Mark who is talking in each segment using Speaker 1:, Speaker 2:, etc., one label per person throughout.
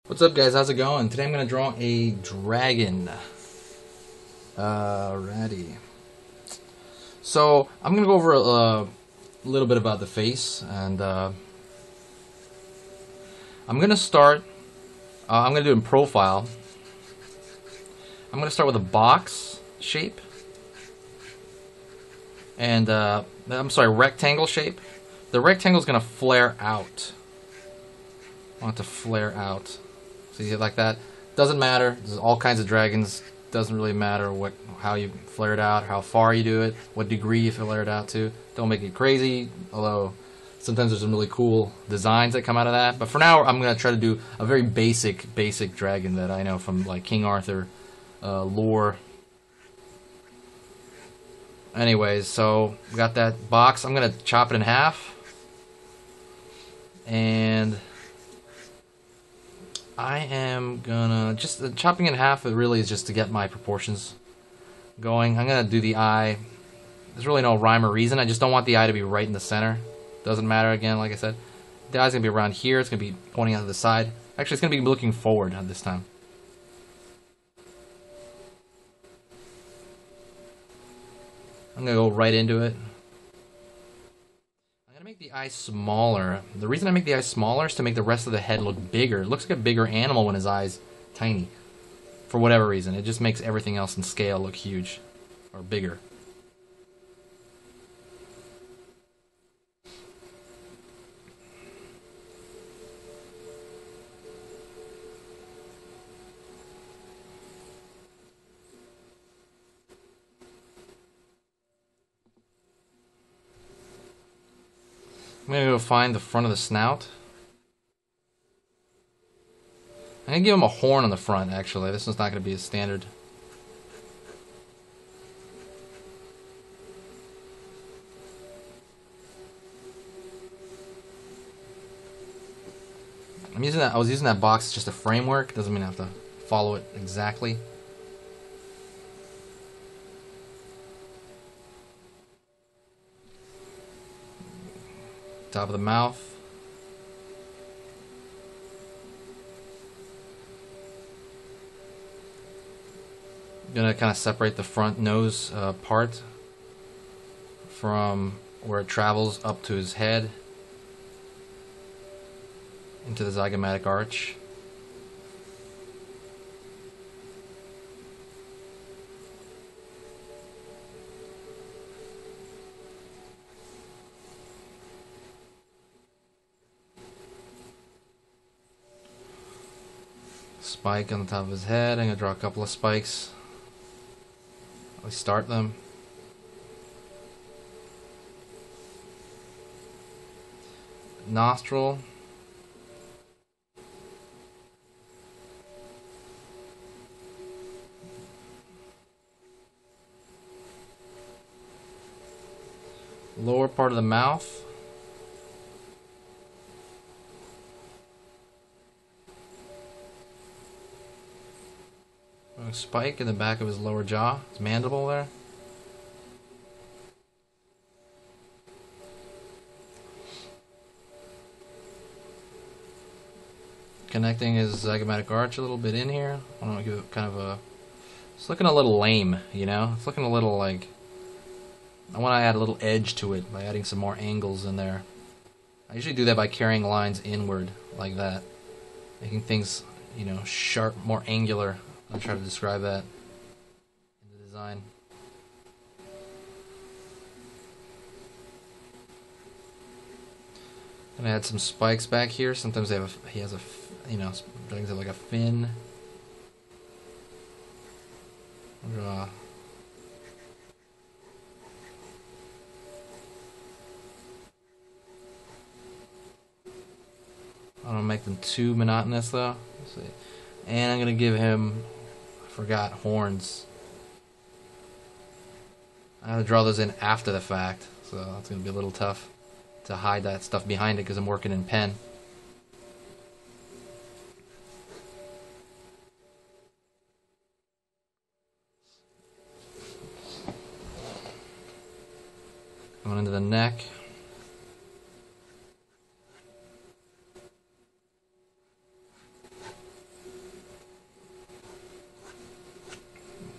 Speaker 1: What's up, guys? How's it going? Today I'm going to draw a dragon. Alrighty. So, I'm going to go over a little bit about the face, and I'm going to start, I'm going to do it in profile. I'm going to start with a box shape, and, I'm sorry, rectangle shape. The rectangle is going to flare out. I want it to flare out. See it like that? Doesn't matter. There's all kinds of dragons. Doesn't really matter how you flare it out, how far you do it, what degree you flare it out to. Don't make it crazy, although sometimes there's some really cool designs that come out of that. But for now, I'm going to try to do a very basic dragon that I know from like King Arthur lore. Anyways, so we got that box. I'm going to chop it in half. And I am gonna just chopping in half. It really is just to get my proportions going. I'm gonna do the eye. There's really no rhyme or reason. I just don't want the eye to be right in the center. Doesn't matter, again, like I said. The eye's gonna be around here. It's gonna be pointing out to the side. Actually, it's gonna be looking forward at this time. I'm gonna go right into it. I'm gonna make the eye smaller. The reason I make the eye smaller is to make the rest of the head look bigger. It looks like a bigger animal when his eye's tiny. For whatever reason. It just makes everything else in scale look huge. Or bigger. I'm gonna go find the front of the snout. I'm gonna give him a horn on the front, actually. This one's not gonna be as standard. I was using that box as just a framework. Doesn't mean I have to follow it exactly. Top of the mouth. I'm gonna kind of separate the front nose part from where it travels up to his head into the zygomatic arch. Spike on the top of his head. I'm gonna draw a couple of spikes. We start them. Nostril. Lower part of the mouth. A spike in the back of his lower jaw, his mandible there. Connecting his zygomatic arch a little bit in here. I want to give it kind of a... It's looking a little lame, you know? It's looking a little like... I want to add a little edge to it by adding some more angles in there. I usually do that by carrying lines inward, like that. Making things, you know, sharp, more angular. I'll try to describe that in the design. I'm gonna add some spikes back here. Sometimes he has a, you know, dragons have like a fin. I'll draw. I don't make them too monotonous though. Let's see. And I'm gonna give him, I forgot, horns. I have to draw those in after the fact, so that's gonna be a little tough to hide that stuff behind it because I'm working in pen. Going into the neck.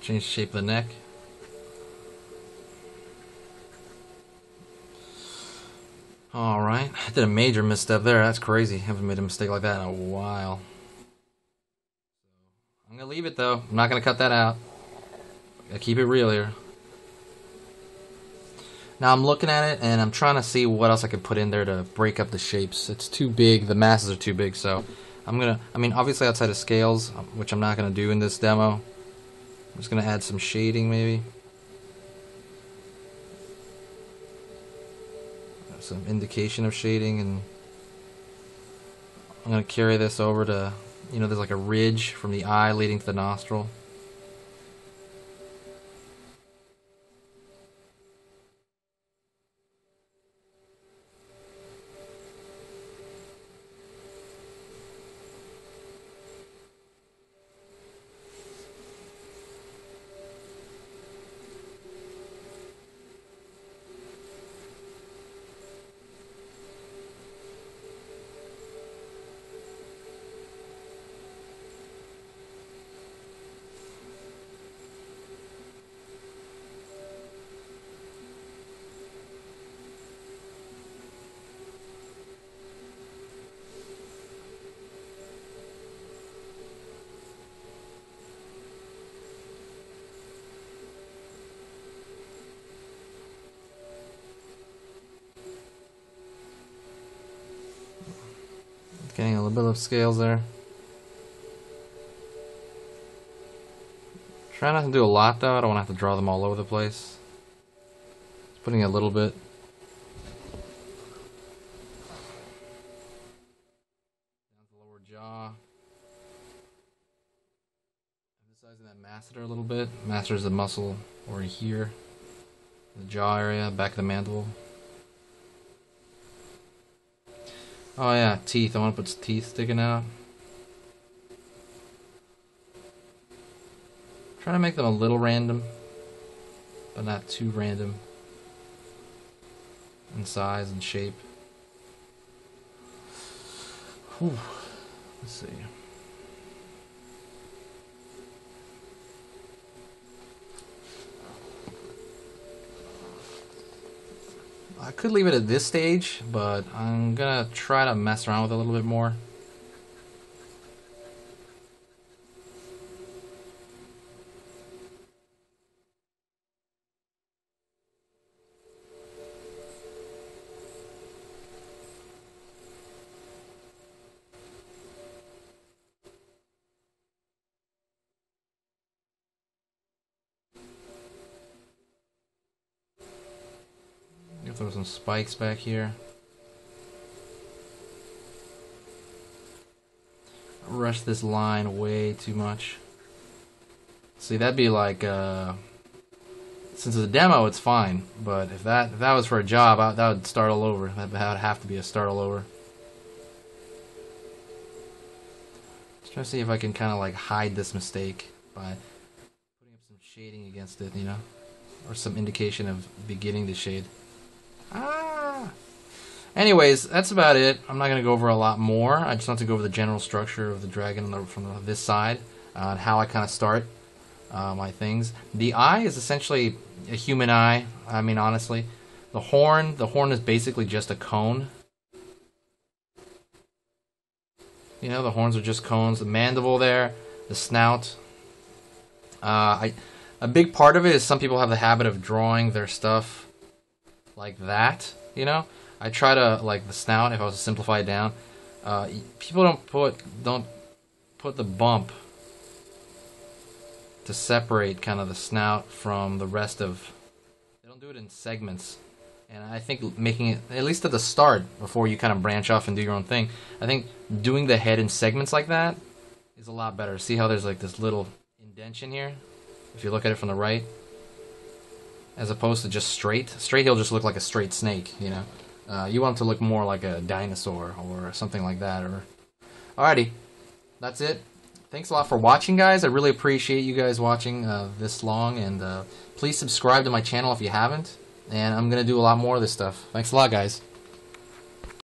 Speaker 1: Change the shape of the neck. Alright, I did a major misstep there. That's crazy. I haven't made a mistake like that in a while. I'm going to leave it though. I'm not going to cut that out. I keep it real here. Now I'm looking at it and I'm trying to see what else I can put in there to break up the shapes. It's too big. The masses are too big, so I'm going to, I mean, obviously outside of scales, which I'm not going to do in this demo. I'm just going to add some shading maybe. Some indication of shading, and I'm going to carry this over to, you know, there's like a ridge from the eye leading to the nostril. Getting a little bit of scales there. Try not to do a lot though, I don't want to have to draw them all over the place. Just putting a little bit. Down to the lower jaw. Emphasizing that masseter a little bit. Masseter is the muscle over here. The jaw area, back of the mandible. Oh yeah, teeth. I want to put teeth sticking out. Trying to make them a little random, but not too random in size and shape. Whew. Let's see. I could leave it at this stage, but I'm gonna try to mess around with it a little bit more. Throw some spikes back here. Rush this line way too much. See, that'd be like, since it's a demo, it's fine. But if that was for a job, that would start all over. That would have to be a start all over. Just trying to see if I can kind of like hide this mistake by putting up some shading against it, you know, or some indication of beginning to shade. Anyways, that's about it. I'm not going to go over a lot more. I just want to go over the general structure of the dragon from this side, and how I kind of start my things. The eye is essentially a human eye. I mean, honestly, the horn is basically just a cone. You know, the horns are just cones. The mandible there, the snout. A big part of it is some people have the habit of drawing their stuff like that, you know. I try to, like the snout, if I was to simplify it down, people don't put the bump to separate kind of the snout from the rest of, they don't do it in segments. And I think making it, at least at the start, before you kind of branch off and do your own thing, I think doing the head in segments like that is a lot better. See how there's like this little indentation here? If you look at it from the right, as opposed to just straight. Straight, he'll just look like a straight snake, you know. You want him to look more like a dinosaur or something like that. Alrighty, that's it. Thanks a lot for watching, guys. I really appreciate you guys watching this long, and please subscribe to my channel if you haven't. And I'm gonna do a lot more of this stuff. Thanks a lot, guys.